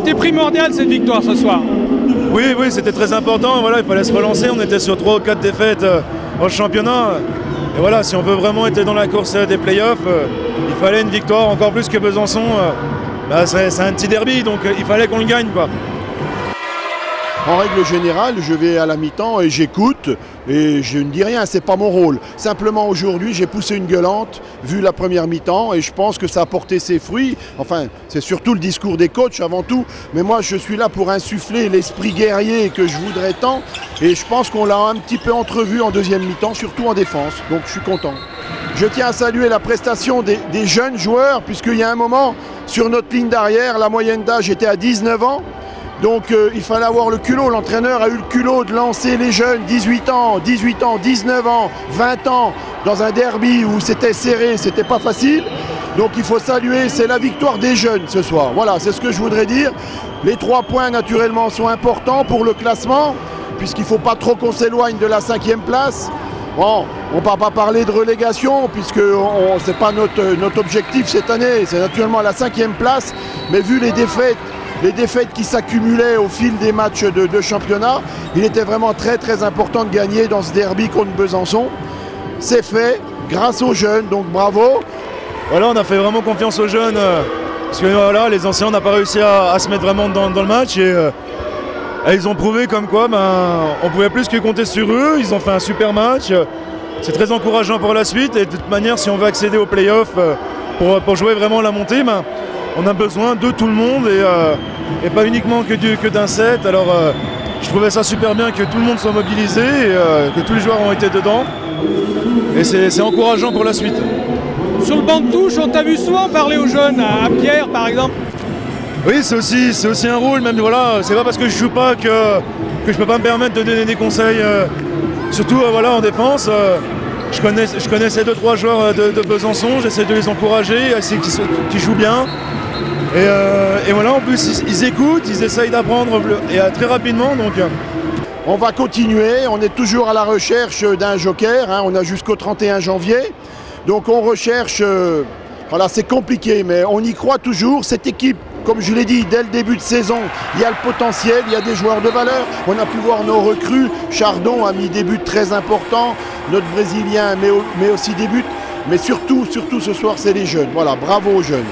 C'était primordial cette victoire ce soir. Oui, c'était très important. Voilà, il fallait se relancer. On était sur 3 ou 4 défaites au championnat. Et voilà, si on veut vraiment être dans la course des playoffs, il fallait une victoire, encore plus que Besançon. C'est un petit derby, donc il fallait qu'on le gagne, quoi. En règle générale, je vais à la mi-temps et j'écoute et je ne dis rien, c'est pas mon rôle. Simplement aujourd'hui, j'ai poussé une gueulante vu la première mi-temps et je pense que ça a porté ses fruits. Enfin, c'est surtout le discours des coachs avant tout. Mais moi, je suis là pour insuffler l'esprit guerrier que je voudrais tant. Et je pense qu'on l'a un petit peu entrevu en deuxième mi-temps, surtout en défense. Donc je suis content. Je tiens à saluer la prestation des jeunes joueurs puisqu'il y a un moment, sur notre ligne d'arrière, la moyenne d'âge était à 19 ans. Donc il fallait avoir le culot, l'entraîneur a eu le culot de lancer les jeunes, 18 ans, 19 ans, 20 ans, dans un derby où c'était serré, c'était pas facile. Donc il faut saluer, c'est la victoire des jeunes ce soir. Voilà, c'est ce que je voudrais dire. Les 3 points naturellement sont importants pour le classement, puisqu'il ne faut pas trop qu'on s'éloigne de la 5e place. Bon, on ne va pas parler de relégation, puisque ce n'est pas notre objectif cette année, c'est naturellement la 5e place, mais vu les défaites qui s'accumulaient au fil des matchs de championnat, il était vraiment très important de gagner dans ce derby contre Besançon. C'est fait grâce aux jeunes, donc bravo. Voilà, on a fait vraiment confiance aux jeunes, parce que voilà, les anciens, on n'a pas réussi à se mettre vraiment dans le match. Et ils ont prouvé comme quoi on pouvait plus que compter sur eux. Ils ont fait un super match. C'est très encourageant pour la suite. Et de toute manière, si on veut accéder aux playoffs pour jouer vraiment la montée, on a besoin de tout le monde et pas uniquement que d'un set. Alors je trouvais ça super bien que tout le monde soit mobilisé et que tous les joueurs ont été dedans. Et c'est encourageant pour la suite. Sur le banc de touche, on t'a vu souvent parler aux jeunes, à Pierre par exemple. Oui, c'est aussi un rôle, même voilà, c'est pas parce que je joue pas que je peux pas me permettre de donner des conseils, surtout voilà, en défense. Je connaissais 2-3 joueurs de Besançon, j'essaie de les encourager, qui jouent bien. Et voilà, en plus ils écoutent, ils essayent d'apprendre et très rapidement. Donc. On va continuer, on est toujours à la recherche d'un joker, hein, on a jusqu'au 31 janvier. Donc on recherche, voilà, c'est compliqué, mais on y croit toujours. Cette équipe, comme je l'ai dit, dès le début de saison, il y a le potentiel, il y a des joueurs de valeur. On a pu voir nos recrues. Chardon a mis des buts très importants, notre Brésilien met aussi des buts. Mais surtout ce soir, c'est les jeunes. Voilà, bravo aux jeunes.